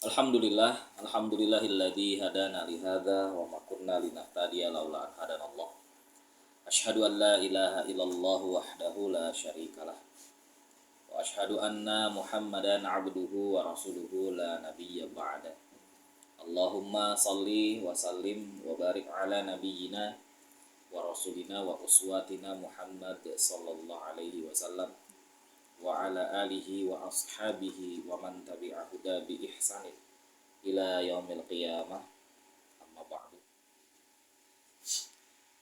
Alhamdulillahilladzi hadana li hadza wa ma kunna linahtadiya laula an hadanallah. Asyhadu an la ilaha illallah wahdahu la syarikalah. Wa asyhadu anna Muhammadan abduhu wa rasuluhu la nabiyya ba'da. Allahumma salli wa sallim wa barik ala nabiyyina wa rasulina wa uswatina Muhammad sallallahu alaihi wasallam wa ala alihi wa ashabihi wa man tabi'ahu bi ihsanin ila yaumil qiyamah. Amma ba'du.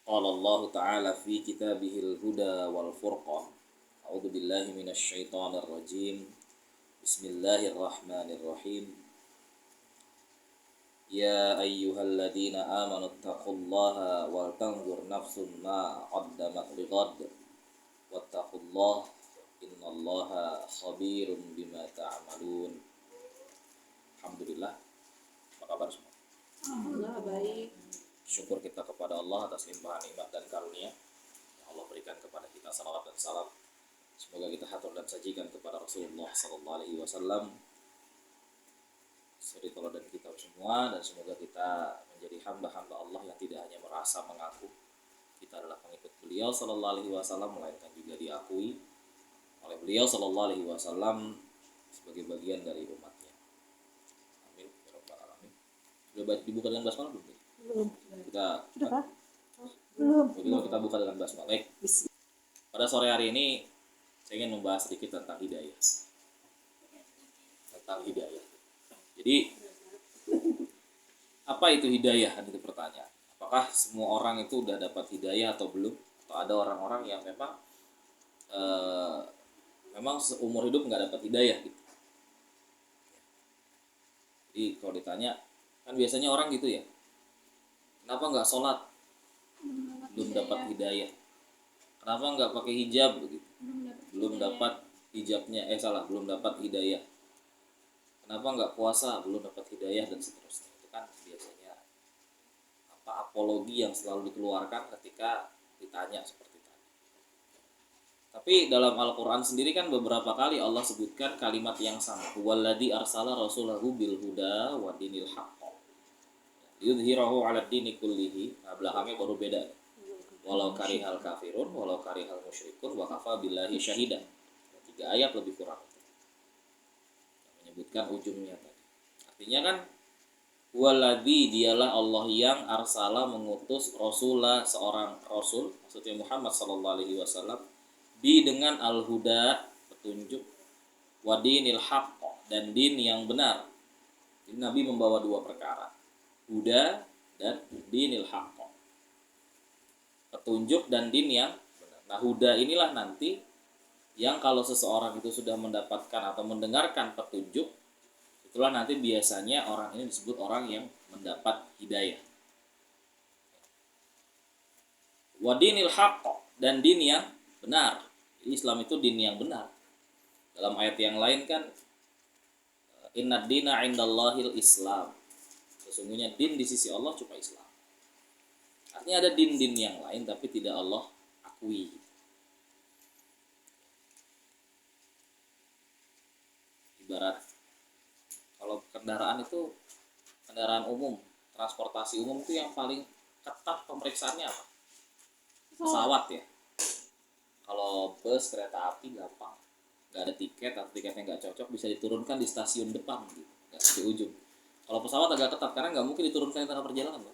Qala Allah ta'ala fi kitabihil huda wal furqan. A'udzu billahi minasy syaithanir rajim. Bismillahirrahmanirrahim. Ya ayyuhalladzina amanu taqullaha wal tanzur nafsum ma qaddamat lighad. Wattaqullaha innallaha khabirum bima ta'malun. Alhamdulillah. Apa kabar semua? Alhamdulillah baik. Syukur kita kepada Allah atas limpahan nikmat dan karunia yang Allah berikan kepada kita. Salawat dan salam semoga kita hatur dan sajikan kepada Rasulullah sallallahu alaihi wasallam, suri teladan kita semua, dan semoga kita menjadi hamba-hamba Allah yang tidak hanya merasa mengaku kita adalah pengikut beliau sallallahu alaihi wasallam, melainkan juga diakui oleh beliau sallallahu alaihi wasallam sebagai bagian dari umatnya. Amin ya rabbal alamin. Sudah dibuka dengan basmalah belum? Belum. Kita Sudah Pak? Belum. kita buka dengan basmalah. Baik. Pada sore hari ini saya ingin membahas sedikit tentang hidayah. Jadi apa itu hidayah? Itu pertanyaan. Apakah semua orang itu udah dapat hidayah atau belum? Atau ada orang-orang yang memang seumur hidup nggak dapat hidayah gitu. Jadi kalau ditanya, kan biasanya orang gitu ya, kenapa nggak sholat? Belum dapat hidayah. Kenapa nggak pakai hijab begitu? Belum dapat hijabnya, belum dapat hidayah. Kenapa nggak puasa? Belum dapat hidayah, dan seterusnya. Itu kan biasanya apologi yang selalu dikeluarkan ketika ditanya seperti itu. Tapi dalam Al-Quran sendiri kan beberapa kali Allah sebutkan kalimat yang sama. Huwaladzi arsala rasulahu bil huda wa dinil haqq yudhhirahu 'ala dini kullihi. Nah, belakangnya baru beda. Walau karihal kafirun, walau karihal musyrikun, wa kafa billahi syahidan. 3 ayat lebih kurang yang menyebutkan ujungnya tadi. Artinya kan huwaladzi, dialah Allah yang arsala, mengutus rasulah, seorang rasul, maksudnya Muhammad sallallahu alaihi wasallam, dengan al-huda, petunjuk, wa dinil haqq, dan din yang benar. Jadi Nabi membawa 2 perkara, huda dan dinil haqq, petunjuk dan din yang benar. Nah, huda inilah nanti yang kalau seseorang itu sudah mendapatkan atau mendengarkan petunjuk, itulah nanti biasanya orang ini disebut orang yang mendapat hidayah. Wa dinil haqq, dan din yang benar. Islam itu din yang benar. Dalam ayat yang lain kan, innad dina 'indallahil Islam. Sesungguhnya din di sisi Allah cuma Islam. Artinya ada din-din yang lain tapi tidak Allah akui. Ibarat kalau kendaraan itu, kendaraan umum, transportasi umum itu yang paling ketat pemeriksaannya apa? Pesawat ya. Kalau bus, kereta api gampang, nggak ada tiket atau tiketnya nggak cocok bisa diturunkan di stasiun depan gitu, nggak di ujung. Kalau pesawat agak ketat karena nggak mungkin diturunkan di tengah perjalanan, Bang.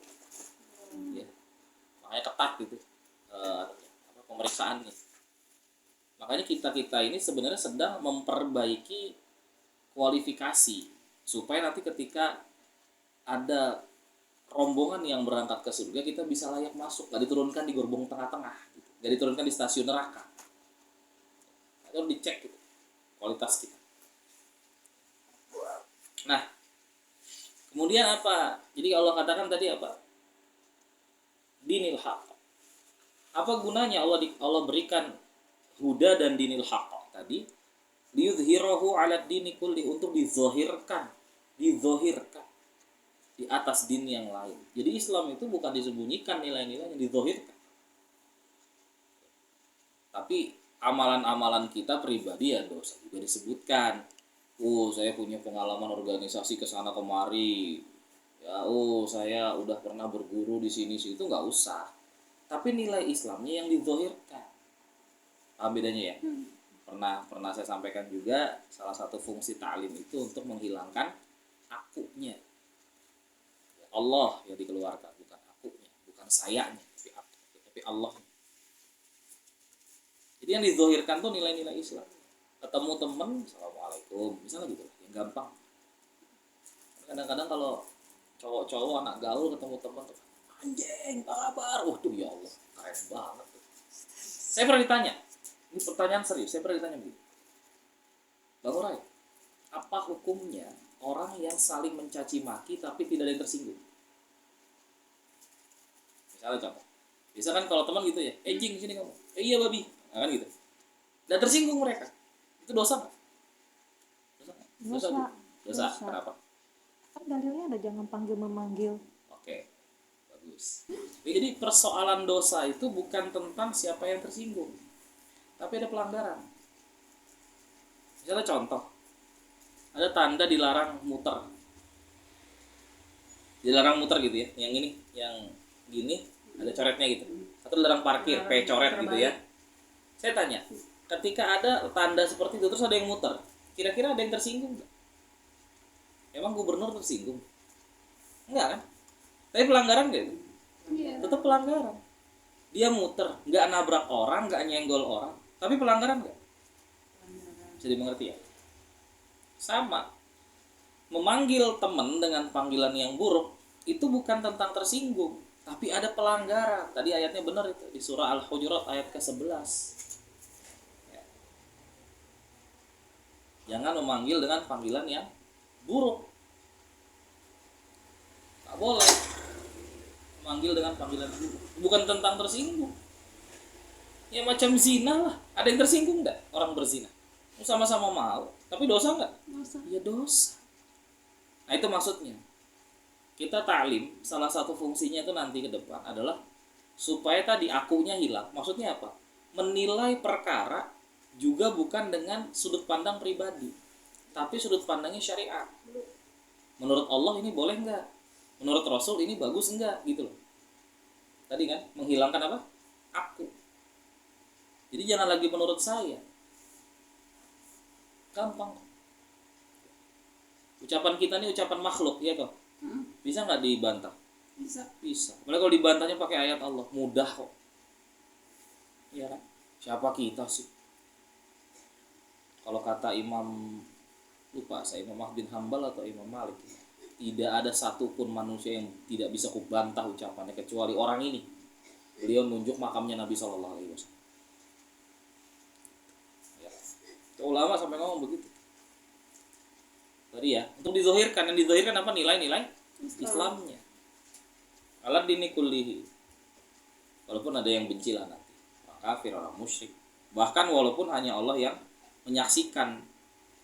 Ya, makanya ketat gitu pemeriksaannya. Makanya kita ini sebenarnya sedang memperbaiki kualifikasi supaya nanti ketika ada rombongan yang berangkat ke surga kita bisa layak masuk, nggak diturunkan di gerbong tengah-tengah gitu. Nggak diturunkan di stasiun neraka. Itu dicek gitu, kualitas kita. Nah, kemudian apa? Jadi Allah katakan tadi apa? Dinil haqq. Apa gunanya Allah berikan huda dan dinil haqq tadi? Liyudhhirahu 'ala dini kulli, untuk dizahirkan di atas din yang lain. Jadi Islam itu bukan disembunyikan nilai-nilainya, dizahirkan. Tapi amalan-amalan kita pribadi ya dosa juga disebutkan. Saya punya pengalaman organisasi ke sana kemari. Ya, saya udah pernah berguru di sini situ, nggak usah. Tapi nilai Islamnya yang dizahirkan. Paham bedanya ya? Pernah saya sampaikan juga, salah satu fungsi ta'lim itu untuk menghilangkan akunya. Allah yang dikeluarkan, bukan akunya, bukan sayanya, tapi Allah. Jadi yang dizahirkan tuh nilai-nilai Islam. Ketemu temen, assalamualaikum, misalnya gitu, yang gampang. Kadang-kadang kalau cowok-cowok anak gaul ketemu teman tuh, anjing, apa kabar? Waduh ya Allah, keren banget tuh. Saya pernah ditanya, ini pertanyaan serius, saya pernah ditanya begini, Bang Urai, apa hukumnya orang yang saling mencaci maki tapi tidak ada yang tersinggung? Misalnya contoh, biasa kan kalau teman gitu ya, jing sini kamu, iya babi, nah, kan gitu. Dan tersinggung mereka, itu dosa nggak? Dosa. Dosa. Kenapa? Kan dalilnya ada jangan panggil memanggil. Oke, bagus. Jadi persoalan dosa itu bukan tentang siapa yang tersinggung, tapi ada pelanggaran. Misalnya contoh, ada tanda dilarang muter, gitu ya, yang ini, yang gini, ada coretnya gitu, atau dilarang parkir, coret gitu ya. Saya tanya, ketika ada tanda seperti itu terus ada yang muter, kira-kira ada yang tersinggung nggak? Emang gubernur tersinggung? Enggak kan? Tapi pelanggaran nggak itu? Tetap pelanggaran. Dia muter, nggak nabrak orang, nggak nyenggol orang, tapi pelanggaran nggak? Bisa dimengerti ya? Sama, memanggil teman dengan panggilan yang buruk itu bukan tentang tersinggung, tapi ada pelanggaran. Tadi ayatnya benar itu di surah Al-Hujurat ayat ke-11. Ya. Jangan memanggil dengan panggilan yang buruk. Tak boleh memanggil dengan panggilan buruk. Bukan tentang tersinggung. Ya macam zina lah. Ada yang tersinggung enggak orang berzina? Sama-sama mau, tapi dosa enggak? Dosa. Ya dosa. Nah itu maksudnya. Kita ta'lim, salah satu fungsinya itu nanti ke depan adalah supaya tadi akunya hilang. Maksudnya apa? Menilai perkara juga bukan dengan sudut pandang pribadi, tapi sudut pandangnya syariat. Menurut Allah ini boleh enggak? Menurut Rasul ini bagus enggak? Gitu loh. Tadi kan menghilangkan apa? Aku. Jadi jangan lagi menurut saya. Gampang. Ucapan kita ini ucapan makhluk, ya kok. Bisa nggak dibantah? Bisa. Apalagi kalau dibantahnya pakai ayat Allah, mudah kok. Iya kan? Siapa kita sih? Kalau kata Imam, lupa saya, Imam Ahmad bin Hambal atau Imam Malik, tidak ada satupun manusia yang tidak bisa kubantah ucapannya kecuali orang ini. Beliau nunjuk makamnya Nabi Shallallahu Alaihi Wasallam. Ulama sampai ngomong begitu. Tadi ya, untuk dizohirkan, yang dizohirkan apa? Nilai-nilai Islamnya. Alat dini kullihi. Walaupun ada yang benci lah nanti, orang kafir, orang musyrik. Bahkan walaupun hanya Allah yang menyaksikan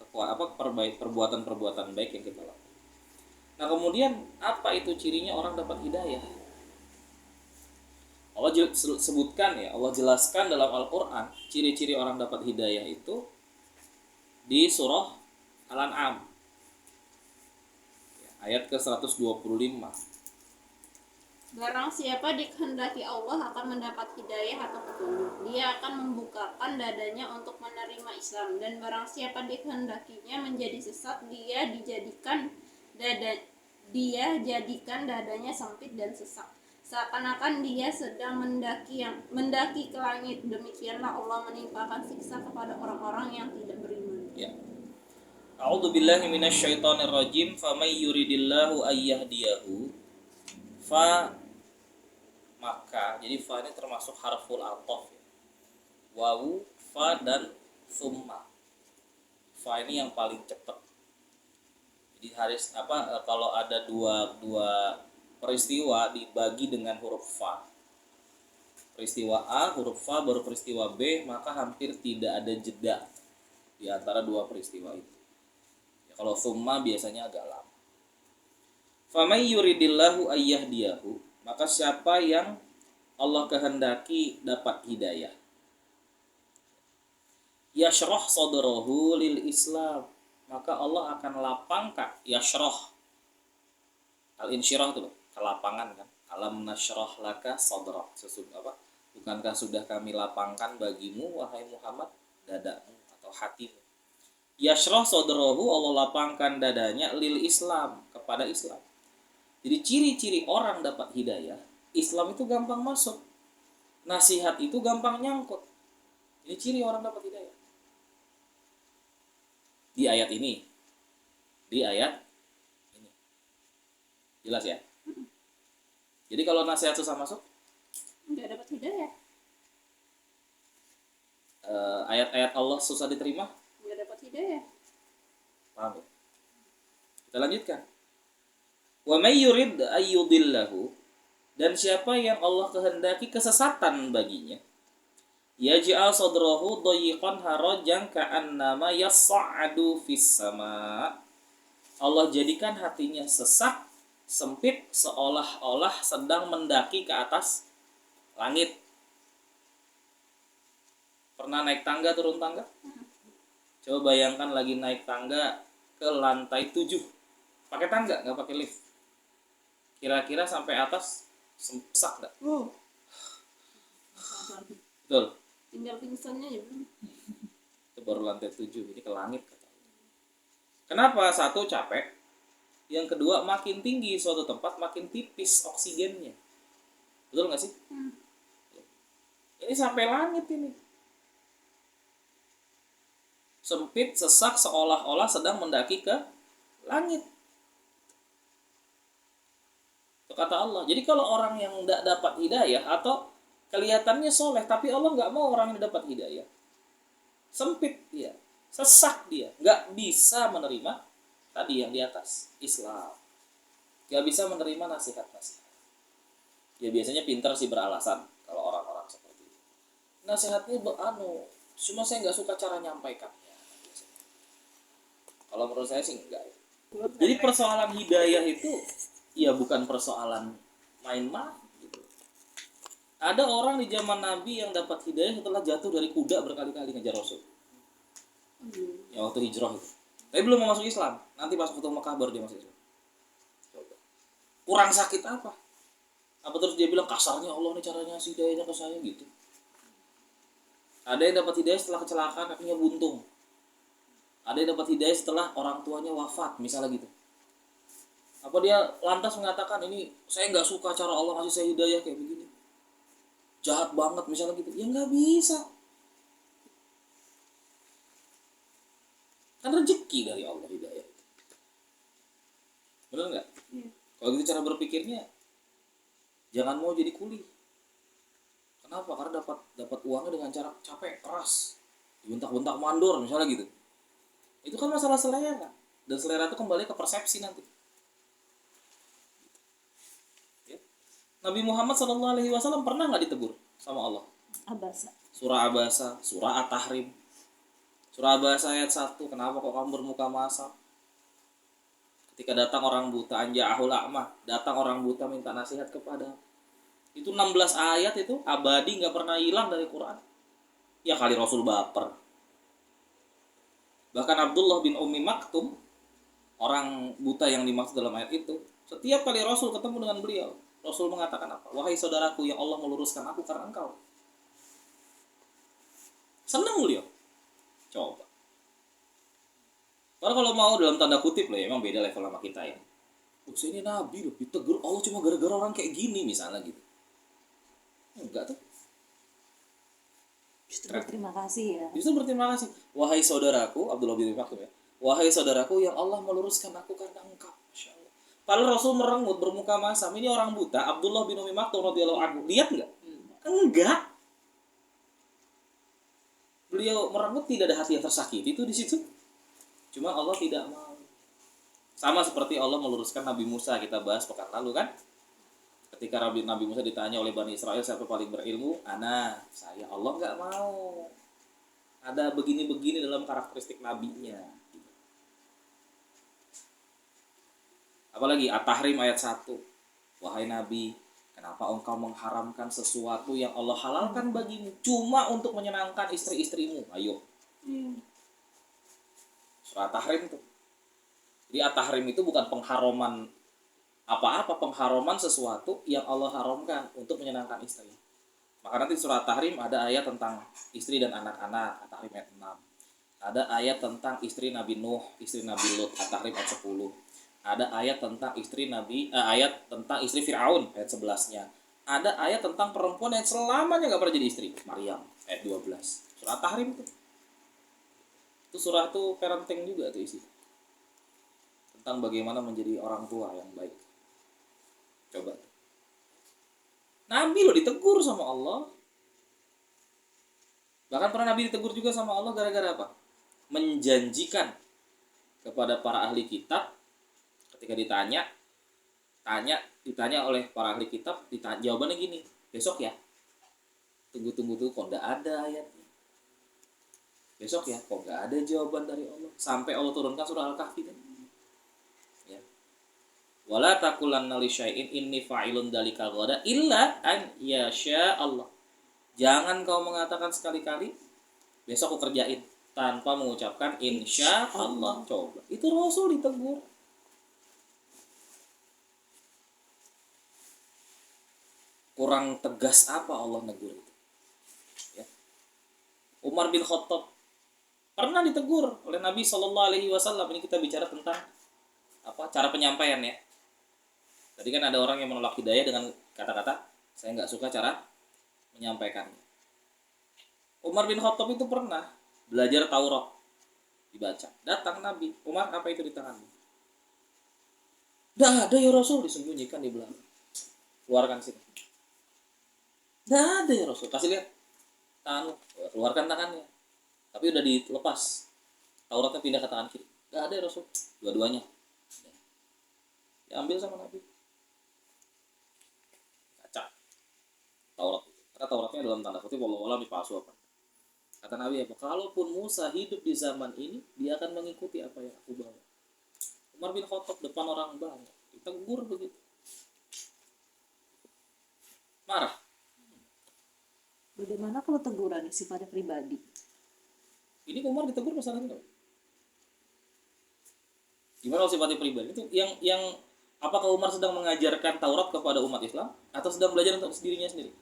perbuatan-perbuatan baik yang kita lakukan. Nah kemudian apa itu cirinya orang dapat hidayah? Allah sebutkan ya, Allah jelaskan dalam Al-Quran ciri-ciri orang dapat hidayah itu di surah Al-An'am ayat ke-125. Barang siapa dikehendaki Allah akan mendapat hidayah atau petunjuk, dia akan membukakan dadanya untuk menerima Islam. Dan barang siapa dikehendakinya menjadi sesat, dia jadikan dadanya sempit dan sesak, seakan-akan dia sedang mendaki ke langit. Demikianlah Allah menimpakan siksa kepada orang-orang yang tidak beriman. Ya. A'udzu billahi minasyaitonir rajim. Faman yuridillahu ayyahdiyahu maka, jadi fa ini termasuk harful ataf ya. Wawu, fa dan summa. Fa ini yang paling cepat. Jadi kalau ada dua peristiwa dibagi dengan huruf fa. Peristiwa A, huruf fa, baru peristiwa B, maka hampir tidak ada jeda di antara dua peristiwa itu. Ya, kalau summa biasanya agak lama. Faman yuridillahu ayyahdiyahu, maka siapa yang Allah kehendaki dapat hidayah, yashrah sadrahu lil Islam, maka Allah akan lapangkan yashrah. Al-insyirah itu loh, kelapangan kan. Alam nasyrah laka sadrak. Bukankah sudah kami lapangkan bagimu wahai Muhammad dadamu atau hatimu. Yashrah sadrahu, Allah lapangkan dadanya lil Islam, kepada Islam. Jadi ciri-ciri orang dapat hidayah, Islam itu gampang masuk. Nasihat itu gampang nyangkut. Ini ciri orang dapat hidayah. Di ayat ini. Jelas ya? Jadi kalau nasihat susah masuk, nggak dapat hidayah. Ayat-ayat Allah susah diterima, Nggak dapat hidayah. paham ya? Kita lanjutkan. Wa may yurid ayyudillahu, dan siapa yang Allah kehendaki kesesatan baginya, yaj'al sadrahu dayiqan harajan ka'annama yas'adu fis sama. Allah jadikan hatinya sesak, sempit, seolah-olah sedang mendaki ke atas langit. Pernah naik tangga, turun tangga? Coba bayangkan lagi naik tangga ke lantai 7. Pakai tangga, nggak pakai lift. Kira-kira sampai atas sesak nggak? Betul. Tinggal pingsannya ya. Itu baru lantai 7, ini ke langit. Kenapa? Satu, capek. Yang kedua, makin tinggi suatu tempat makin tipis oksigennya. Betul nggak sih? Ini sampai langit ini. Sempit, sesak, seolah-olah sedang mendaki ke langit. Itu kata Allah. Jadi kalau orang yang tidak dapat hidayah atau kelihatannya soleh tapi Allah nggak mau orang yang dapat hidayah, sempit dia, sesak dia, nggak bisa menerima tadi yang di atas Islam, nggak bisa menerima nasihat-nasihat. Ya biasanya pintar sih beralasan kalau orang-orang seperti itu. Nasihatnya cuma saya nggak suka cara nyampaikannya. Kalau menurut saya sih enggak. Jadi persoalan hidayah itu ya bukan persoalan main-main gitu. Ada orang di zaman Nabi yang dapat hidayah setelah jatuh dari kuda berkali-kali ngejar Rasul. Ya waktu hijrah itu. Tapi belum mau masuk Islam. Nanti pas waktu Mekah baru dia masuk Islam. Kurang sakit apa? Apa terus dia bilang kasarnya Allah nih caranya ngasih hidayahnya ke saya gitu. Ada yang dapat hidayah setelah kecelakaan kakinya buntung. Ada yang dapat hidayah setelah orang tuanya wafat, misalnya gitu. Apa dia lantas mengatakan ini saya nggak suka cara Allah ngasih saya hidayah kayak begini, jahat banget misalnya gitu. Ya nggak bisa. Kan rezeki dari Allah hidayah. Benar nggak? Kalau gitu cara berpikirnya jangan mau jadi kuli. Kenapa? Karena dapat uangnya dengan cara capek keras, dibentak-bentak mandor misalnya gitu. Itu kan masalah selera, dan selera itu kembali ke persepsi nanti. Ya. Nabi Muhammad SAW pernah nggak ditegur sama Allah? Abasa. Surah Abasa, surah At-Tahrim. Surah Abasa ayat 1, kenapa kok kamu bermuka masam? Ketika datang orang buta, anja'ahul a'mah, datang orang buta minta nasihat kepada. Itu 16 ayat itu abadi, nggak pernah hilang dari Quran. Ya kali Rasul baper. Bahkan Abdullah bin Ummi Maktum, orang buta yang dimaksud dalam ayat itu, setiap kali Rasul ketemu dengan beliau, Rasul mengatakan apa? Wahai saudaraku yang Allah meluruskan aku karena engkau. Senang beliau. Coba. Karena kalau mau dalam tanda kutip loh, ya, emang beda level sama kita ya. Ini Nabi loh, ditegur Allah cuma gara-gara orang kayak gini misalnya gitu. Enggak tuh. Justru berterima kasih ya. Justru berterima kasih. Wahai saudaraku, Abdullah bin Maktum ya. Wahai saudaraku yang Allah meluruskan aku karena engkau. Masya Allah. Padahal Rasul merengut bermuka masam. Ini orang buta, Abdullah bin Ummi Maktum radhiyallahu anhu. Lihat enggak? Enggak. Beliau merengut tidak ada hati yang tersakiti itu di situ. Cuma Allah tidak mau. Sama seperti Allah meluruskan Nabi Musa, kita bahas pekan lalu kan? Ketika Nabi Musa ditanya oleh Bani Israel siapa paling berilmu, saya. Allah nggak mau. Ada begini-begini dalam karakteristik nabinya. Apalagi At-Tahrim ayat 1. Wahai Nabi, kenapa engkau mengharamkan sesuatu yang Allah halalkan bagimu cuma untuk menyenangkan istri-istrimu? Ayo. Surah Tahrim tuh. Jadi At-Tahrim itu bukan pengharuman apa-apa, pengharuman sesuatu yang Allah haramkan untuk menyenangkan istri. Maka nanti surah Tahrim ada ayat tentang istri dan anak-anak, At-Tahrim ayat 6. Ada ayat tentang istri Nabi Nuh, istri Nabi Lut, At-Tahrim ayat 10. Ada ayat tentang ayat tentang istri Firaun ayat 11-nya. Ada ayat tentang perempuan yang selamanya enggak pernah jadi istri, Maryam ayat 12. Surah Tahrim tuh. Itu surah tuh parenting juga tuh isi. Tentang bagaimana menjadi orang tua yang baik. Coba. Nabi loh ditegur sama Allah. Bahkan pernah Nabi ditegur juga sama Allah gara-gara apa? Menjanjikan kepada para ahli kitab ketika ditanya oleh para ahli kitab, jawabannya gini, besok ya. Tunggu tuh kok enggak ada ayatnya. Besok ya, kok enggak ada jawaban dari Allah. Sampai Allah turunkan surah Al-Kahfi kan. Ya. Wala taqulanna li syai'in inni fa'ilun dzalika ghadan illa an yasha Allah. Jangan kau mengatakan sekali-kali besok aku kerjain tanpa mengucapkan insya Allah. Coba. Itu Rasul ditegur. Kurang tegas apa Allah negur itu? Ya. Umar bin Khattab pernah ditegur oleh Nabi SAW. Ini kita bicara tentang cara penyampaian ya. Tadi kan ada orang yang menolak hidayah dengan kata-kata saya nggak suka cara menyampaikannya. Umar bin Khattab itu pernah belajar Taurat dibaca. Datang Nabi, Umar apa itu di tanganmu? Nggak ada ya Rasul, disembunyikan di belakang. Keluarkan sini. Nggak ada ya Rasul, kasih lihat tanganmu, keluarkan tangannya. Tapi udah dilepas. Tauratnya pindah ke tangan kiri. Nggak ada ya Rasul, dua-duanya. Diambil sama Nabi. Taurat itu. Karena Tauratnya dalam tanda kutip wallah dipalsu apa. Kata Nabi apa? Kalaupun Musa hidup di zaman ini, dia akan mengikuti apa yang aku bawa. Umar bin Khattab depan orang banyak, ditegur begitu. Marah. Bagaimana kalau teguran sifatnya pribadi? Ini Umar ditegur masalah ini. Gimana kalau sifatnya pribadi? Itu yang apakah Umar sedang mengajarkan Taurat kepada umat Islam atau sedang belajar untuk dirinya sendiri?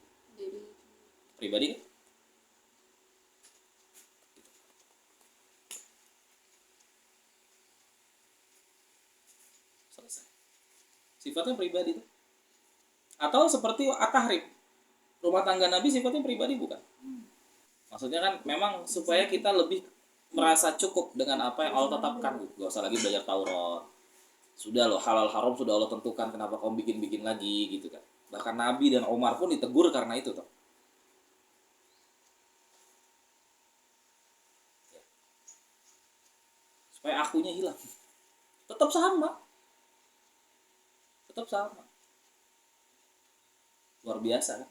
Pribadi kan? Selesai. Sifatnya pribadi itu. Atau seperti At-Tahrim. Rumah tangga Nabi sifatnya pribadi bukan? Maksudnya kan memang supaya kita lebih merasa cukup dengan apa yang Allah tetapkan. Gak usah lagi belajar Taurat. Sudah loh, halal haram sudah Allah tentukan, kenapa kamu bikin-bikin lagi gitu kan. Bahkan Nabi dan Umar pun ditegur karena itu toh. Ya. Supaya akunya hilang. Tetap sama. Luar biasa kan.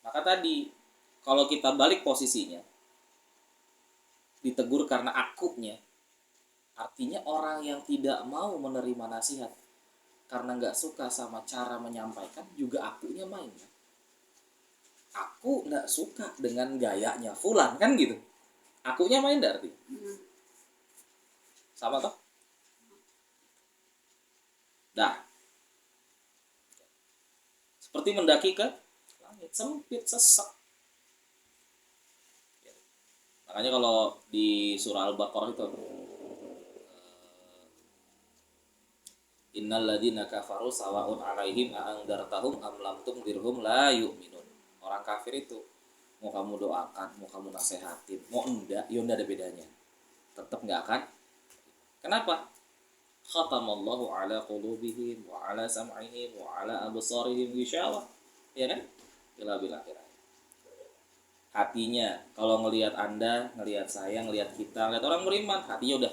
Maka tadi kalau kita balik posisinya, ditegur karena akunya, artinya orang yang tidak mau menerima nasihat karena nggak suka sama cara menyampaikan juga akunya main kan? Aku nggak suka dengan gayanya Fulan kan gitu. Akunya main dah artinya. Sama toh? Dah. Seperti mendaki ke langit, sempit, sesak. Makanya kalau di surah Al-Baqarah itu Innal ladzina kafaru sawa'un 'alaihim a'andartahum am lam tundirhum la yu'minun. Orang kafir itu mau kamu doakan, mau kamu nasehatin, mau enggak, ya enggak ada bedanya. Tetap enggak akan. Kenapa? Khatamallahu 'ala qulubihim wa 'ala sam'ihim wa 'ala absarihim ghishawa. Ya kan? Ila bil akhirah. Hatinya kalau ngelihat Anda, ngelihat saya, ngelihat kita, ngelihat orang beriman, hatinya udah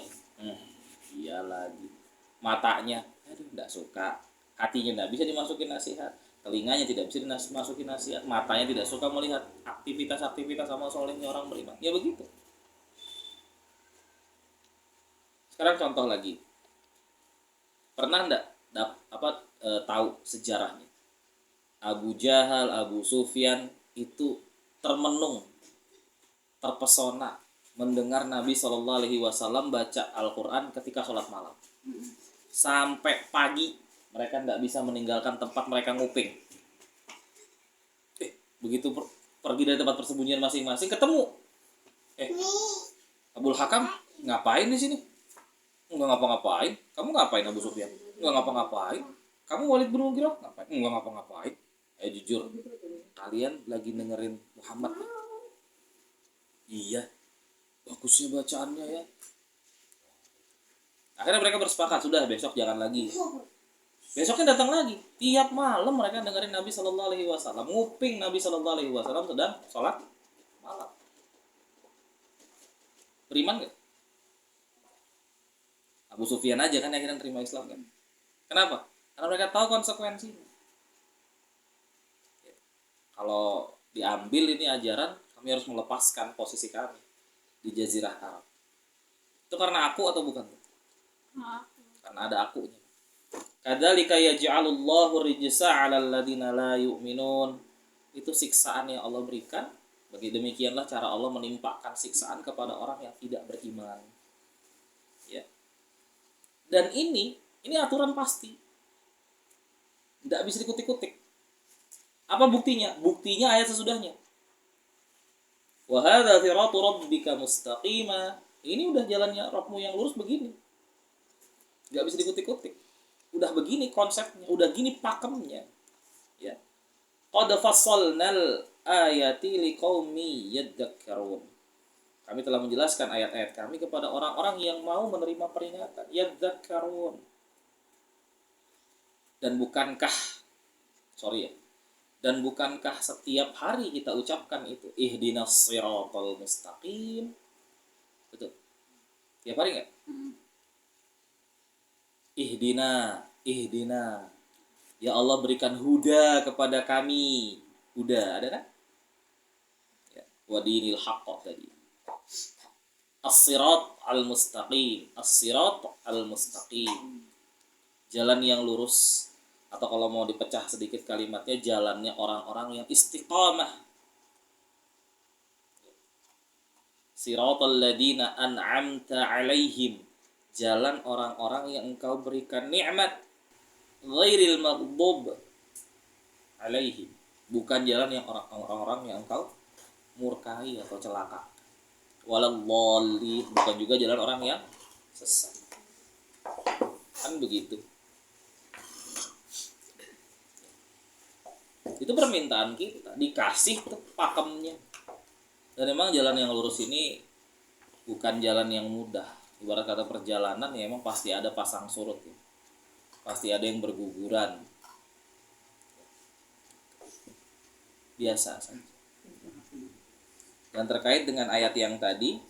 iya lagi. Matanya aduh enggak suka, hatinya enggak bisa dimasukin nasihat, telinganya tidak bisa dimasukin nasihat, matanya tidak suka melihat aktivitas-aktivitas sama solehnya orang beriman. Ya begitu. Sekarang contoh lagi. Pernah enggak tahu sejarahnya? Abu Jahal, Abu Sufyan itu termenung, terpesona mendengar Nabi Shallallahu Alaihi Wasallam baca Al-Quran ketika sholat malam. Sampai pagi mereka tidak bisa meninggalkan tempat mereka nguping. Begitu pergi dari tempat persembunyian masing-masing ketemu. Abul Hakam ngapain di sini? Enggak ngapa-ngapain. Kamu ngapain Abu Sufyan? Enggak ngapa-ngapain. Kamu Walid bin Mughirah ngapain? Enggak ngapa-ngapain. Jujur, kalian lagi dengerin Muhammad? Iya. Bagusnya bacaannya ya. Akhirnya mereka bersepakat, sudah besok jangan lagi. Besoknya datang lagi. Tiap malam mereka dengerin Nabi Shallallahu Alaihi Wasallam, nguping Nabi Shallallahu Alaihi Wasallam sedang sholat malam. Beriman gak? Abu Sufyan aja kan akhirnya terima Islam kan. Kenapa? Karena mereka tahu konsekuensinya. Kalau diambil ini ajaran, kami harus melepaskan posisi kami di Jazirah Arab. Itu karena aku atau bukan? Karena ada akunya. Kadzalika yaj'alullahu rijsa 'alal ladzina la yu'minun. Itu siksaan yang Allah berikan. Bagi demikianlah cara Allah menimpakan siksaan kepada orang yang tidak beriman. Ya. Dan ini aturan pasti. Tidak bisa dikutik-kutik. Apa buktinya? Buktinya ayat sesudahnya. Wa hadza siratu rabbika mustaqima. Ini udah jalannya Rabbmu yang lurus begini. Enggak bisa dikutik-kutik. Udah begini konsepnya, udah gini pakemnya. Ya. Qad fassalnal ayati liqaumi yadzakkarun. Kami telah menjelaskan ayat-ayat kami kepada orang-orang yang mau menerima peringatan. Yadzakkarun. Dan bukankah setiap hari kita ucapkan itu ihdinas siratal mustaqim? Betul. Tiap hari enggak? Ihdina. Ya Allah berikan huda kepada kami. Huda, ada kan? Ya, wa dinil haqq tadi. As-sirat al-mustaqim. As-sirat al-mustaqim. Jalan yang lurus. Atau kalau mau dipecah sedikit kalimatnya, jalannya orang-orang yang istiqamah. Siratal ladzina an'amta 'alaihim. Jalan orang-orang yang engkau berikan nikmat. Ghairil maghdub 'alaihim. Bukan jalan yang orang-orang yang engkau murkai atau celaka. Waladhdallin. Bukan juga jalan orang yang sesat. Kan begitu. Itu permintaan kita, dikasih tuh pakemnya. Dan memang jalan yang lurus ini bukan jalan yang mudah. Ibarat kata perjalanan ya, memang pasti ada pasang surut ya. Pasti ada yang berguguran. Biasa saja. Dan terkait dengan ayat yang tadi,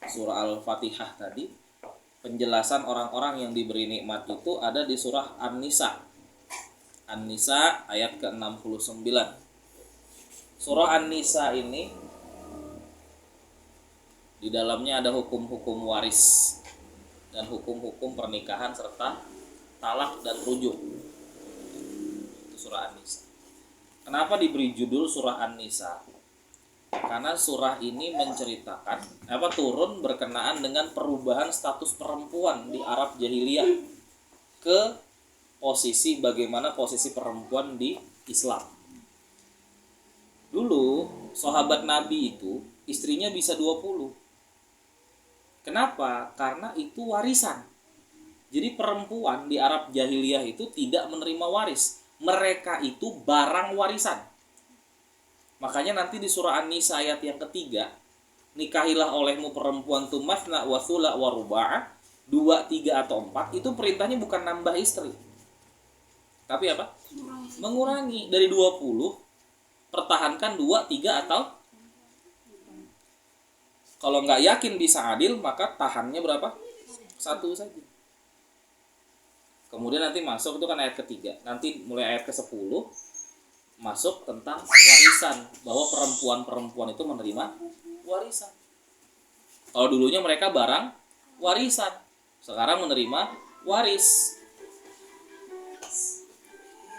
surah Al-Fatihah tadi, penjelasan orang-orang yang diberi nikmat itu ada di surah An-Nisa. An-Nisa ayat ke-69. Surah An-Nisa ini di dalamnya ada hukum-hukum waris dan hukum-hukum pernikahan serta talak dan rujuk. Itu surah An-Nisa. Kenapa diberi judul surah An-Nisa? Karena surah ini menceritakan turun berkenaan dengan perubahan status perempuan di Arab jahiliyah ke posisi bagaimana posisi perempuan di Islam. Dulu sahabat Nabi itu istrinya bisa 20. Kenapa? Karena itu warisan. Jadi perempuan di Arab jahiliyah itu tidak menerima waris. Mereka itu barang warisan. Makanya nanti di surah An-Nisa ayat yang ketiga, nikahilah olehmu perempuan tumathna wa thula wa ruba', 2, 3 atau 4, itu perintahnya bukan nambah istri. Tapi apa? Mengurangi dari 20, pertahankan 2, 3 atau kalau nggak yakin bisa adil, maka tahannya berapa? 1 saja. Kemudian nanti masuk itu kan ayat ketiga. Nanti mulai ayat ke-10 masuk tentang warisan, bahwa perempuan-perempuan itu menerima warisan. Kalau dulunya mereka barang warisan, sekarang menerima waris.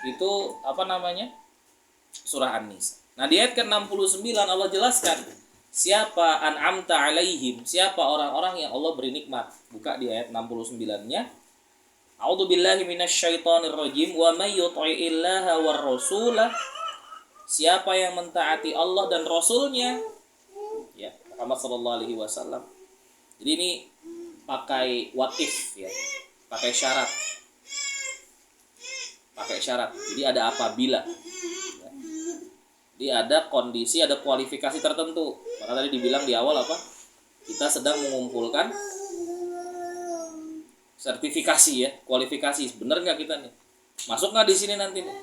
Itu surah An-Nisa. Nah di ayat ke-69 Allah jelaskan Siapa an'amta alaihim? Siapa orang-orang yang Allah beri nikmat? Buka di ayat 69-nya. A'udzu billahi minasyaitonir rajim. Wa may yuti'illaha war rasulah. Siapa yang mentaati Allah dan Rasulnya? Ya, Muhammad sallallahu alaihi wasallam. Jadi ini pakai what if ya. Pakai syarat. Jadi ada apabila. Ya. Jadi ada kondisi, ada kualifikasi tertentu. Maka tadi dibilang di awal apa? Kita sedang mengumpulkan sertifikasi ya, kualifikasi. Bener nggak kita nih? Masuk nggak di sini nanti nih?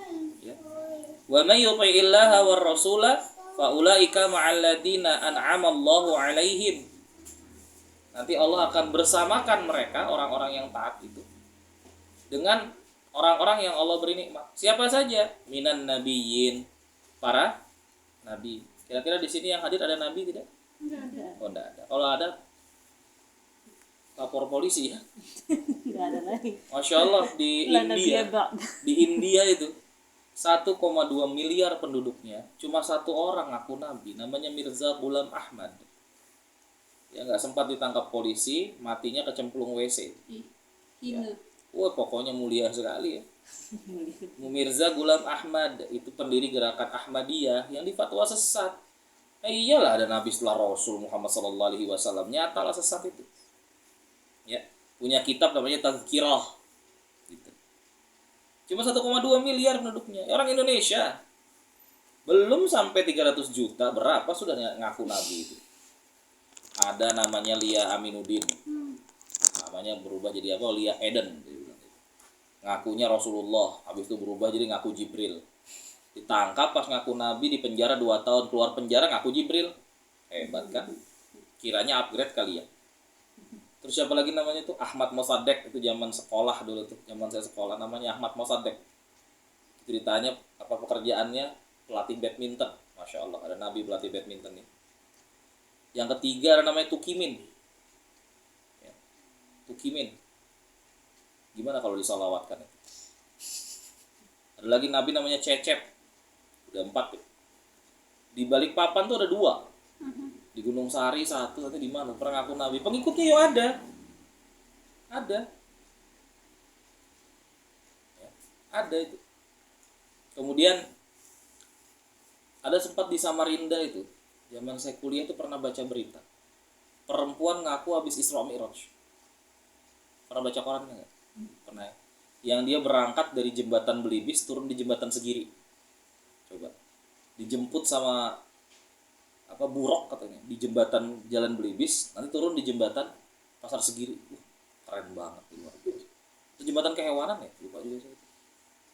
Ya. Wa may yuti'illaha war rasulah fa ulaika ma'al ladina an'ama Allahu 'alaihim. Nanti Allah akan bersamakan mereka orang-orang yang taat itu dengan orang-orang yang Allah beri nikmat. Siapa saja? Minan nabiyyin, para nabi. Kira-kira di sini yang hadir ada nabi tidak? Enggak ada. Oh, enggak ada. Kalau ada, lapor polisi ya. Nggak ada lagi. Masya Allah di India itu 1,2 miliar penduduknya, cuma satu orang ngaku nabi, namanya Mirza Ghulam Ahmad. Ya nggak sempat ditangkap polisi, matinya kecemplung WC. Hina. Wah pokoknya mulia sekali ya. Mirza Ghulam Ahmad itu pendiri gerakan Ahmadiyah yang difatwa sesat. Iyalah ada nabi setelah Rasul Muhammad sallallahu alaihi wasallam, nyatalah sesat itu. Ya, punya kitab namanya Tazkirah. Gitu. Cuma 1,2 miliar penduduknya. Orang Indonesia belum sampai 300 juta, berapa sudah ngaku nabi itu. Ada namanya Lia Aminuddin. Namanya berubah jadi apa? Lia Eden. Ngakunya Rasulullah, habis itu berubah jadi ngaku Jibril. Ditangkap pas ngaku nabi, di penjara 2 tahun, keluar penjara ngaku Jibril. Hebat kan? Kiranya upgrade kali ya. Terus siapa lagi namanya tuh? Ahmad Mossadegh, itu zaman sekolah dulu tuh, zaman saya sekolah, namanya Ahmad Mossadegh. Ceritanya apa pekerjaannya? Pelatih badminton. Masya Allah, ada nabi pelatih badminton nih. Yang ketiga ada namanya Tukimin. Ya. Tukimin. Gimana kalau disalawatkan itu? Ada lagi nabi namanya Cecep. Udah 4 tuh. Di Balikpapan tuh ada 2. Di Gunung Sari 1, nanti di mana? Pernah ngaku nabi. Pengikutnya ya ada. Ada. Ya, ada itu. Kemudian ada sempat di Samarinda itu. Zaman saya kuliah itu pernah baca berita. Perempuan ngaku habis Isra Mi'raj. Pernah baca korannya enggak? Pernah ya? Yang dia berangkat dari jembatan Belibis turun di jembatan Segiri. Coba. Dijemput sama Burok katanya di jembatan Jalan Belibis, nanti turun di jembatan Pasar Segiri. Keren banget, luar biasa. Itu jembatan kehewanan ya? Lupa juga saya.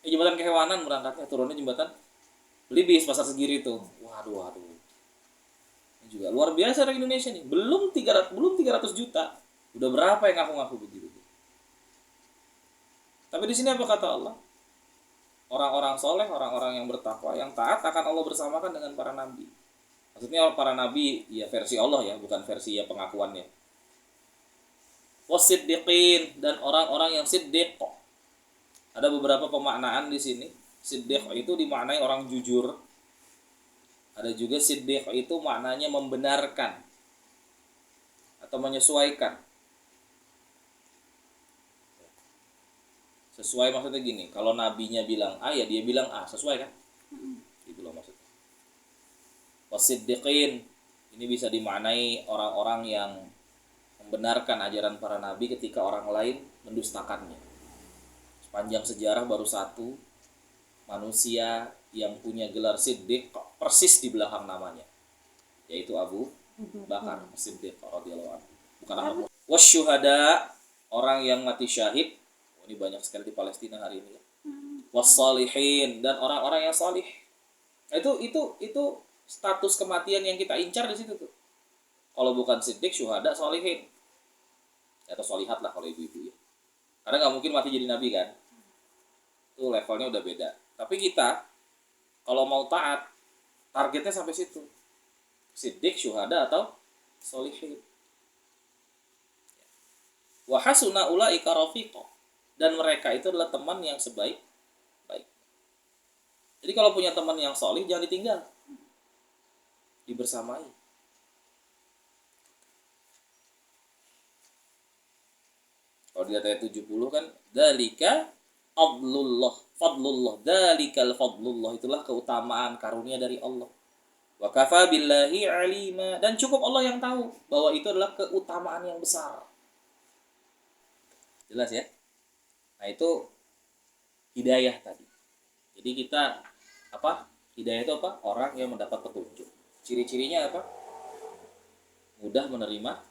Jembatan kehewanan berangkatnya, turunnya jembatan Belibis Pasar Segiri itu. Waduh. Ini juga luar biasa orang Indonesia nih. Belum 300 juta. Udah berapa yang ngaku-ngaku begitu? Tapi di sini apa kata Allah? Orang-orang soleh, orang-orang yang bertakwa, yang taat akan Allah bersamakan dengan para nabi. Maksudnya para nabi ya versi Allah ya, bukan versi ya pengakuannya. Wasiddiqin, dan orang-orang yang siddiq. Ada beberapa pemaknaan di sini. Siddiq itu dimaknai orang jujur. Ada juga siddiq itu maknanya membenarkan atau menyesuaikan. Sesuai maksudnya gini, kalau nabinya bilang A ya dia bilang A, sesuai kan? Itu loh maksudnya. Wasiddiqin, ini bisa dimaknai orang-orang yang membenarkan ajaran para nabi ketika orang lain mendustakannya. Sepanjang sejarah baru satu manusia yang punya gelar Siddiq persis di belakang namanya, yaitu Abu Bakar Siddiq radhiyallahu anhu. Bukan nama wasyuhada, orang yang mati syahid. Ini banyak sekali di Palestina hari ini ya. Wassalihin, dan orang-orang yang salih. Itu status kematian yang kita incar di situ tuh. Kalau bukan siddiq, syuhada, sholihin. Atau sholihat lah kalau ibu-ibu ya. Karena nggak mungkin mati jadi nabi kan. Itu levelnya udah beda. Tapi kita kalau mau taat, targetnya sampai situ. Siddiq, syuhada atau sholihin. Wa hasuna ulaika rafiqa, dan mereka itu adalah teman yang sebaik. Jadi kalau punya teman yang sholih jangan ditinggal. Dibersamai. Kalau di ayat 70 kan dzalika fadlullah, dzalikal fadlullah, itulah keutamaan karunia dari Allah. Wa kafa billahi alima, dan cukup Allah yang tahu bahwa itu adalah keutamaan yang besar. Jelas ya? Nah, itu hidayah tadi. Jadi kita apa? Hidayah itu apa? Orang yang mendapat petunjuk. Ciri-cirinya apa? Mudah menerima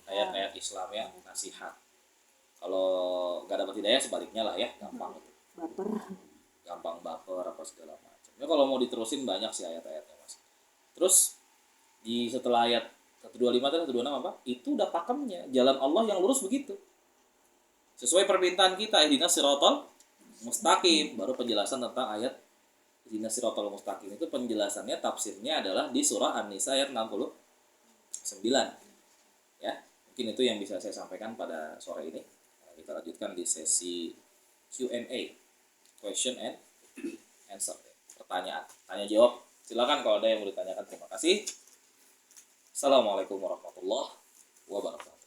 ayat-ayat Islam ya, nasihat. Kalau nggak dapat hidayah sebaliknya lah ya, gampang. Baper. Gampang baper apa segala macam. Ya kalau mau diterusin banyak sih ayat-ayatnya Mas. Terus di setelah ayat 125 dan 126 apa? Itu udah pakemnya. Jalan Allah yang lurus begitu. Sesuai permintaan kita, ihdinas siratal mustaqim. Baru penjelasan tentang ayat ihdinas siratal mustaqim itu penjelasannya, tafsirnya adalah di surah An-Nisa ayat 69. Ya, mungkin itu yang bisa saya sampaikan pada sore ini. Nah, kita lanjutkan di sesi Q&A, question and answer. Pertanyaan, tanya jawab. Silakan kalau ada yang mau ditanyakan. Terima kasih. Assalamualaikum warahmatullahi wabarakatuh.